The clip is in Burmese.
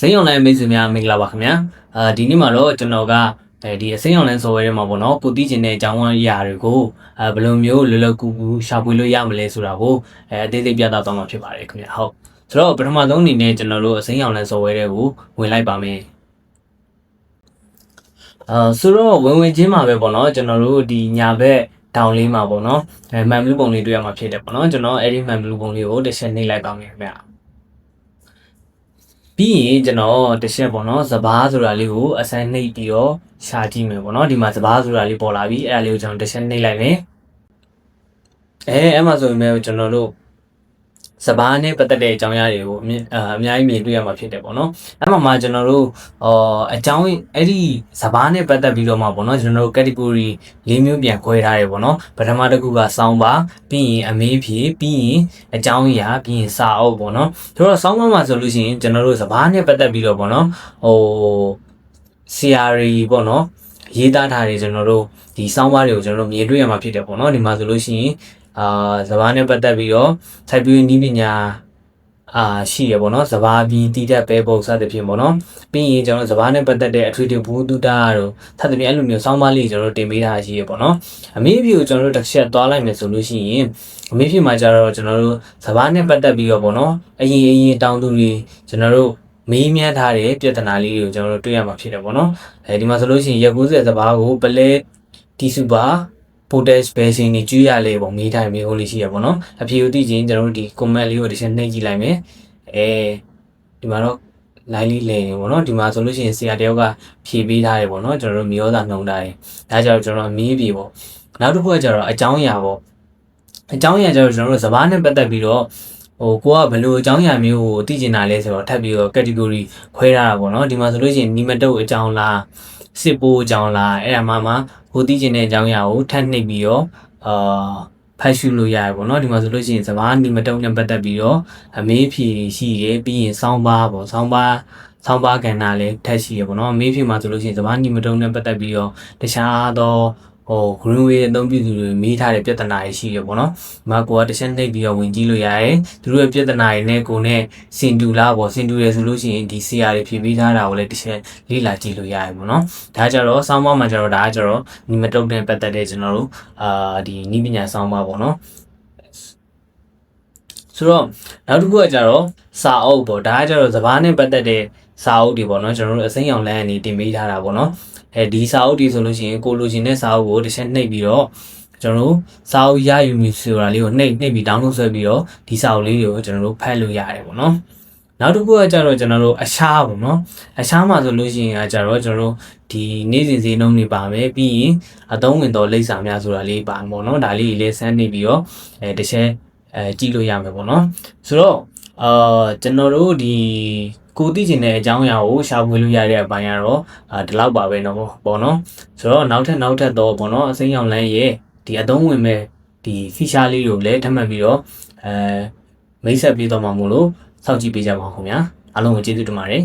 စိမ်းအောင်လိုင်းမိတ်ဆွေများမင်္ဂလာပါခင်ဗျာဒီနေ့မှာတော့ကျွန်တော်ကဒီအစိမ်းအောင်လိုင်း software ထဲမှာပေါ့နော်ကိုသိချင်တဲ့အကြောင်းအရာတွေကိုဘယ်လိုမျိုးလွယ်လွယ်ကူကူရှာဖွေလို့ရမလဲဆိုတာကိုအသေးစိတ်ပြသသွားမှာဖြစ်ပါတယ်ခင်ဗျာဟုတ်ဆိုတော့ပထမဆုံးအနေနဲ့ကျွန်တော်တို့အစိမ်းအောင်လိုင်း software တွေကိုဝင်လိုက်ပါမယ်ဆိုတော့ဝင်ချင်းမှာပဲပေါ့နော်ကျွန်တော်တို့ဒီညာဘက်တောင်လေးမှာပေါ့နော်မှန်ဘလူးပုံလေးတွေ့ရမှာဖြစ်တယ်ပေါ့နော်ကျွန်တော်အဲ့ဒီမှန်ဘလူးပုံလေးကိုတစ်ချက်နှိပ်လိုက်ပါမယ်ခင်ဗျာပြီးရင်ကျွန်တော်တစ်ချက်ပေါ့နော်စပားဆိုတာလေးကိုအစမ်းနှိပ်ပြီးတော့ရှာကြည့်မယ်ပေါ့နော်ဒီမှာစပားဆိုတာလေးပေါ်လာပြီအဲ့ဒါလေးကိုကျွန်တော်တစ်ချက်နှိပ်လိုက်မယ်အဲ့မှာဆိုရင်ကျွန်တော်တို့စပားနဲ့ပတ်သက်တဲ့အကြောင်းအရာတွေကိုအများကြီးမြင်တွေ့ရမှာဖြစ်တယ်ပေါ့နော်အဲ့မှာကျွန်တော်တို့အကြောင်းအဲ့ဒီစပားနဲ့ပတ်သက်ပြီးတော့မှပေါ့နော်ကျွန်တော်တို့ category ၄မျိုးပြန်ခွဲထားတယ်ပေါ့နော်ပထမတစ်ခုကစောင်းပါပြီးရင်အမေးဖြေပြီးရင်အကြောင်းအရာပြီးရင်စာအုပ်ပေါ့နော်ဆိုတော့စောင်းပါမှာဆိုလို့ရှိရင်ကျွန်တော်တို့စပားနဲ့ပတ်သက်ပြီးတော့ပေါ့နော်ဆရာကြီးပေါ့နော်ရေးသားထားတယ်ကျွန်တော်တို့ဒီစောင်းပါတွေကိုကျွန်တော်တို့မြင်တွေ့ရမှာဖြစ်တယ်ပေါ့နော်ဒီမှာဆိုလို့ရှိရင်စပားနဲ့ပတ်သက်ပြီးတော့စိုက်ပျိုးရေးနည်းပညာရှိရပေါ့နော်စပားပြီးတည်တတ်ပဲပုံစံတစ်ဖြစ်ပေါ့နော်ပြီးရင်ကျွန်တော်စပားနဲ့ပတ်သက်တဲ့အထွေထွေဘူးတုတာတို့ထပ်သဖြင့်အဲ့လိုမျိုးစောင်းပါးလေးကျွန်တော်တို့တင်ပေးထားရှိရပေါ့နော်အမေးဖြေကိုကျွန်တော်တို့တစ်ချက်သွားလိုက်မယ်ဆိုလို့ရှိရင်အမေးဖြေမှာကျတော့ကျွန်တော်တို့စပားနဲ့ပတ်သက်ပြီးတော့ပေါ့နော်အရင်တောင်းသူတွေကျွန်တော်တို့မေးမြန်းထားတဲ့ပြဿနာလေးတွေကိုကျွန်တော်တို့တွေ့ရမှာဖြစ်တယ်ပေါ့နော်ဒီမှာဆိုလို့ရှိရင်ရက်90စပားကိုပလဲတီစုပါpotash ဘယ်စင်းနေကျွေးရလဲပေါ့မေးတိုင်းမျိုးလေးရှိရပေါ့နော်အဖြေကိုသိချင်းကျွန်တော်တို့ဒီ comment လေးကိုတစ်ချက်နှိပ်ကြည့်လိုက်မယ်ဒီမှာတော့ line လေးလဲနေပေါ့နော်ဒီမှာဆိုလို့ရှိရင်ဆရာတယောက်ကဖြေပေးထားတယ်ပေါ့နော်ကျွန်တော်တို့မျောစာနှုံထားတယ်ဒါကြောင့်ကျွန်တော်မေးပြီပေါ့နောက်တစ်ခုကကျတော့အကြောင်းအရာပေါ့အကြောင်းအရာကျတော့ကျွန်တော်တို့စပားနဲ့ပတ်သက်ပြီးတော့ကိုကဘယ်လိုအကြောင်းအရာမျိုးကိုသိချင်တာလဲဆိုတော့ထပ်ပြီးတော့ category ခွဲထားတာပေါ့နော်ဒီမှာဆိုလို့ရှိရင်နီမတုတ်အကြောင်းလားစစ်ပိုးအကြောင်းလားအဲ့ဒါမှကိုသိချင်တဲ့အကြောင်းအရာကိုထပ်နှိပ်ပြီးတော့ဖတ်ရှုလို့ရတယ်ပေါ့နော်ဒီမှာဆိုလို့ရှိရင်စပားနီမတုံနဲ့ပတ်သက်ပြီးတော့အမေးဖြေရှိရပြီးရင်စောင်းပါပေါ့စောင်းပါကဏ္ဍလည်းထက်ရှိရပေါ့နော်အမေးဖြေမှာဆိုလို့ရှိရင်စပားနီမတုံနဲ့ပတ်သက်ပြီးတော့တခြားသောgreenway အသုံးပြုသူတွေမေးထားတဲ့ပြဿနာတွေရှိရပေါ့နော်ဒီမှာကိုကတစ်ချက်နှိပ်ပြီးတော့ဝင်ကြည့်လို့ရတယ်သူတို့ရဲ့ပြဿနာတွေနဲ့ကိုနဲ့စင်တူလားပေါ့စင်တူတယ်ဆိုလို့ရှိရင်ဒီ CR တွေဖြေပေးထားတာကိုလည်းတစ်ချက်လေ့လာကြည့်လို့ရတယ်ပေါ့နော်ဒါကြတော့စောင်းပါမှာကြတော့ဒါကကြတော့ညီမတုတ်နဲ့ပတ်သက်တဲ့ကျွန်တော်တို့ဒီနည်းပညာစောင်းပါပေါ့နော်ဆိုတော့နောက်တစ်ခုကကြတော့စာအုပ်ပေါ့ဒါကကြတော့စပားနဲ့ပတ်သက်တဲ့စာအုပ်တွေပေါ့နော်ကျွန်တော်တို့အစိမ်းရောင်လမ်းအနေတင်ပေးထားတာပေါ့နော်ဒီစာအုပ်တွေဆိုလို့ရှိရင်ကိုလိုချင်တဲ့စာအုပ်ကိုတစ်ချက်နှိပ်ပြီးတော့ကျွန်တော်တို့စာအုပ်ရယူမည်ဆိုတာလေးကိုနှိပ်ပြီး download ဆွဲပြီးတော့ဒီစာအုပ်လေးတွေကိုကျွန်တော်တို့ဖတ်လို့ရတယ်ပေါ့နော်နောက်တစ်ခုကကြတော့ကျွန်တော်တို့အရှားပေါ့နော်အရှားမှာဆိုလို့ရှိရင်ကြတော့ကျွန်တော်တို့ဒီနေ့စဉ်ဈေးနှုန်းတွေပါမယ်ပြီးရင်အသုံးဝင်သောလိပ်စာများဆိုတာလေးပါပေါ့နော်ဒါလေးလေးစမ်းနေပြီးတော့တစ်ချက်ကြည့်လို့ရမယ်ပေါ့နော်ဆိုတော့ကျွန်တော်တို့ဒီကိုသိချင်တဲ့အကြောင်းအရာကိုရှာဖွေလို့ရတဲ့အပိုင်းကတော့ဒီလောက်ပါပဲเนาะပေါ့နော်ဆိုတော့နောက်ထပ်တော့ပေါ့နော်အစိမ်းရောင်လမ်းရဲ့ဒီအသုံးဝင်မဲ့ဒီ feature လေးကိုလည်းထပ်မှတ်ပြီးတော့မိတ်ဆက်ပေးတော့မှာမို့လို့စောင့်ကြည့်ပေးကြပါဦးခင်ဗျာအားလုံးကိုကျေးဇူးတင်ပါတယ်